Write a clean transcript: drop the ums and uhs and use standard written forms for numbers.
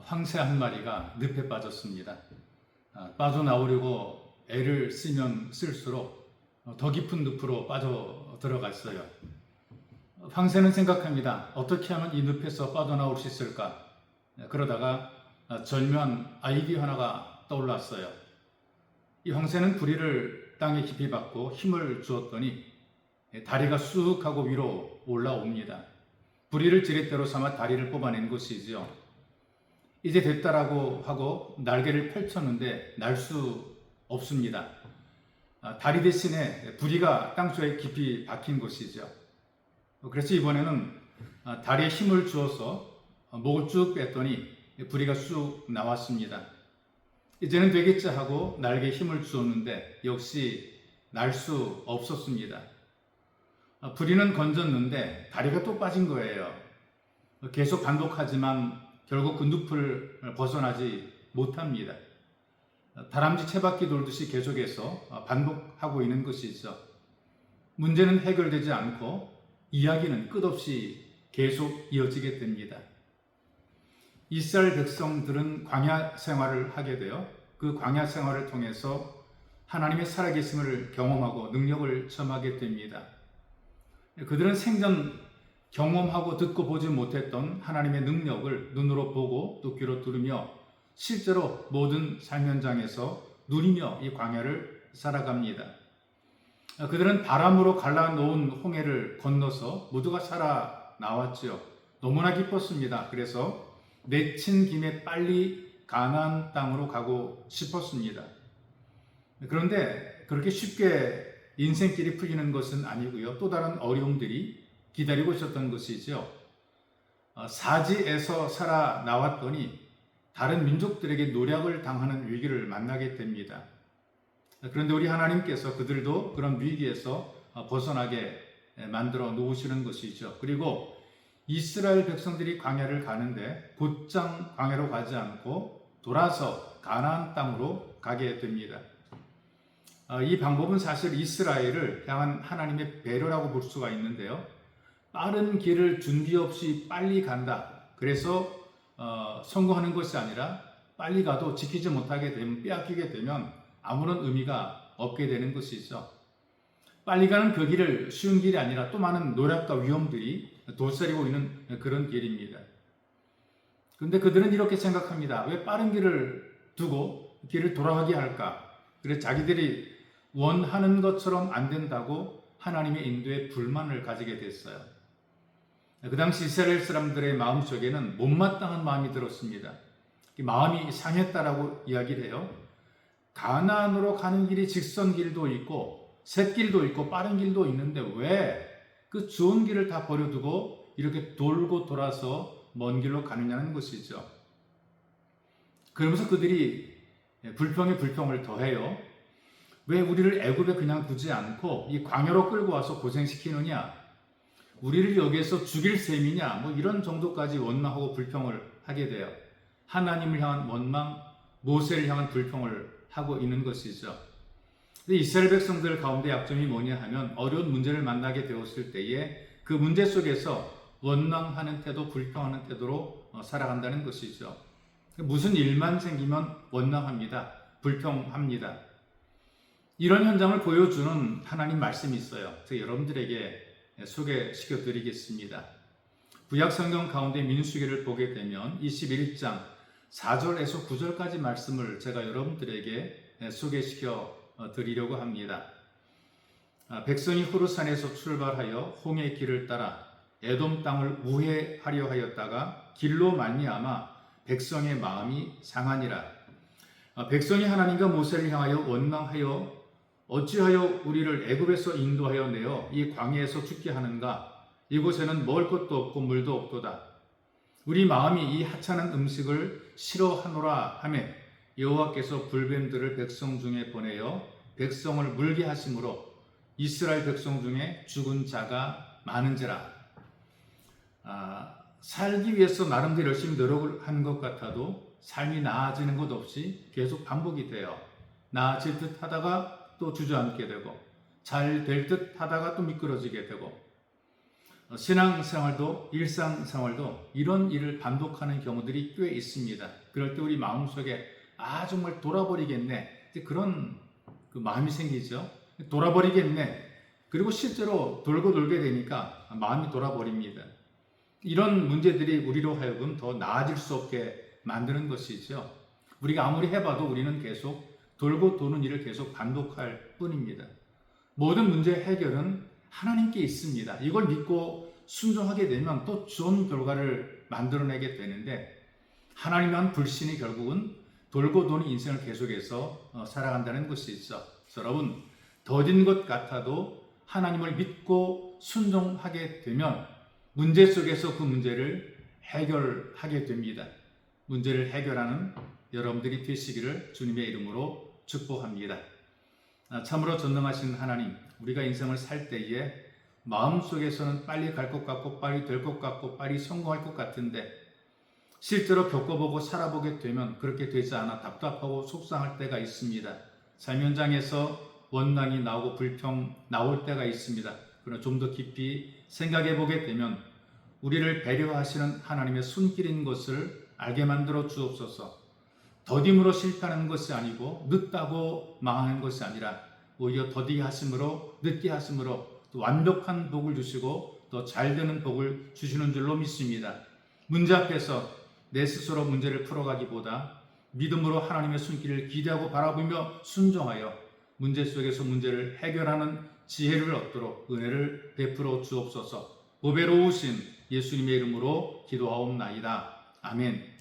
황새 한 마리가 늪에 빠졌습니다. 빠져나오려고 애를 쓰면 쓸수록 더 깊은 늪으로 빠져 들어갔어요. 황새는 생각합니다. 어떻게 하면 이 늪에서 빠져나올 수 있을까? 그러다가 절묘한 아이디어 하나가 떠올랐어요. 이 황새는 부리를 땅에 깊이 박고 힘을 주었더니 다리가 쑥 하고 위로 올라옵니다. 부리를 지렛대로 삼아 다리를 뽑아낸 것이지요. 이제 됐다라고 하고 날개를 펼쳤는데 날 수 없습니다. 다리 대신에 부리가 땅속에 깊이 박힌 것이죠. 그래서 이번에는 다리에 힘을 주어서 목을 쭉 뺐더니 부리가 쑥 나왔습니다. 이제는 되겠지 하고 날개에 힘을 주었는데 역시 날 수 없었습니다. 부리는 건졌는데 다리가 또 빠진 거예요. 계속 반복하지만 결국 그 늪을 벗어나지 못합니다. 다람쥐 채바퀴 돌듯이 계속해서 반복하고 있는 것이죠. 문제는 해결되지 않고 이야기는 끝없이 계속 이어지게 됩니다. 이스라엘 백성들은 광야 생활을 하게 되어 그 광야 생활을 통해서 하나님의 살아계심을 경험하고 능력을 체험하게 됩니다. 그들은 생전 경험하고 듣고 보지 못했던 하나님의 능력을 눈으로 보고 또 귀로 들으며 실제로 모든 삶 현장에서 누리며 이 광야를 살아갑니다. 그들은 바람으로 갈라놓은 홍해를 건너서 모두가 살아나왔지요. 너무나 기뻤습니다. 그래서 내친 김에 빨리 가나안 땅으로 가고 싶었습니다. 그런데 그렇게 쉽게 인생길이 풀리는 것은 아니고요. 또 다른 어려움들이 기다리고 있었던 것이죠. 사지에서 살아나왔더니 다른 민족들에게 노략을 당하는 위기를 만나게 됩니다. 그런데 우리 하나님께서 그들도 그런 위기에서 벗어나게 만들어 놓으시는 것이죠. 그리고 이스라엘 백성들이 광야를 가는데 곧장 광야로 가지 않고 돌아서 가나안 땅으로 가게 됩니다. 이 방법은 사실 이스라엘을 향한 하나님의 배려라고 볼 수가 있는데요. 빠른 길을 준비 없이 빨리 간다. 그래서 성공하는 것이 아니라 빨리 가도 지키지 못하게 되면 빼앗기게 되면 아무런 의미가 없게 되는 것이죠. 빨리 가는 그 길을 쉬운 길이 아니라 또 많은 노력과 위험들이 도사리고 있는 그런 길입니다. 그런데 그들은 이렇게 생각합니다. 왜 빠른 길을 두고 길을 돌아가게 할까? 그래서 자기들이 원하는 것처럼 안 된다고 하나님의 인도에 불만을 가지게 됐어요. 그 당시 이스라엘 사람들의 마음속에는 못마땅한 마음이 들었습니다. 마음이 상했다라고 이야기를 해요. 가나안으로 가는 길이 직선 길도 있고 샛길도 있고 빠른 길도 있는데 왜 그 좋은 길을 다 버려두고 이렇게 돌고 돌아서 먼 길로 가느냐는 것이죠. 그러면서 그들이 불평에 불평을 더해요. 왜 우리를 애굽에 그냥 두지 않고 이 광야로 끌고 와서 고생시키느냐? 우리를 여기에서 죽일 셈이냐? 뭐 이런 정도까지 원망하고 불평을 하게 돼요. 하나님을 향한 원망, 모세를 향한 불평을 하고 있는 것이죠. 근데 이스라엘 백성들 가운데 약점이 뭐냐 하면 어려운 문제를 만나게 되었을 때에 그 문제 속에서 원망하는 태도, 불평하는 태도로 살아간다는 것이죠. 무슨 일만 생기면 원망합니다. 불평합니다. 이런 현장을 보여주는 하나님 말씀이 있어요. 제가 여러분들에게 소개시켜 드리겠습니다. 구약 성경 가운데 민수기를 보게 되면 21장 4절에서 9절까지 말씀을 제가 여러분들에게 소개시켜 드리려고 합니다. 백성이 호르산에서 출발하여 홍해 길을 따라 에돔 땅을 우회하려 하였다가 길로 말미암아 백성의 마음이 상하니라. 백성이 하나님과 모세를 향하여 원망하여 어찌하여 우리를 애굽에서 인도하여 내어 이 광야에서 죽게 하는가? 이곳에는 먹을 것도 없고 물도 없도다. 우리 마음이 이 하찮은 음식을 싫어하노라 하매 여호와께서 불뱀들을 백성 중에 보내어 백성을 물게 하심으로 이스라엘 백성 중에 죽은 자가 많은지라. 살기 위해서 나름대로 열심히 노력을 한 것 같아도 삶이 나아지는 것 없이 계속 반복이 돼요. 나아질 듯 하다가 또 주저앉게 되고 잘 될 듯 하다가 또 미끄러지게 되고 신앙생활도 일상생활도 이런 일을 반복하는 경우들이 꽤 있습니다. 그럴 때 우리 마음속에 정말 돌아버리겠네 그런 그 마음이 생기죠. 돌아버리겠네. 그리고 실제로 돌고 돌게 되니까 마음이 돌아버립니다. 이런 문제들이 우리로 하여금 더 나아질 수 없게 만드는 것이죠. 우리가 아무리 해봐도 우리는 계속 돌고 도는 일을 계속 반복할 뿐입니다. 모든 문제 해결은 하나님께 있습니다. 이걸 믿고 순종하게 되면 또 좋은 결과를 만들어내게 되는데 하나님만 불신이 결국은 돌고 도는 인생을 계속해서 살아간다는 것이죠. 여러분, 더딘 것 같아도 하나님을 믿고 순종하게 되면 문제 속에서 그 문제를 해결하게 됩니다. 문제를 해결하는 여러분들이 되시기를 주님의 이름으로 축복합니다. 참으로 전능하신 하나님, 우리가 인생을 살 때에 마음속에서는 빨리 갈 것 같고 빨리 될 것 같고 빨리 성공할 것 같은데 실제로 겪어보고 살아보게 되면 그렇게 되지 않아 답답하고 속상할 때가 있습니다. 삶 현장에서 원망이 나오고 불평 나올 때가 있습니다. 그러나 좀 더 깊이 생각해 보게 되면 우리를 배려하시는 하나님의 손길인 것을 알게 만들어 주옵소서. 더딤으로 실패하는 것이 아니고 늦다고 망하는 것이 아니라 오히려 더디게 하심으로 늦게 하심으로 또 완벽한 복을 주시고 또 잘되는 복을 주시는 줄로 믿습니다. 문제 앞에서 내 스스로 문제를 풀어가기보다 믿음으로 하나님의 손길을 기대하고 바라보며 순종하여 문제 속에서 문제를 해결하는 지혜를 얻도록 은혜를 베풀어 주옵소서. 보배로우신 예수님의 이름으로 기도하옵나이다. 아멘.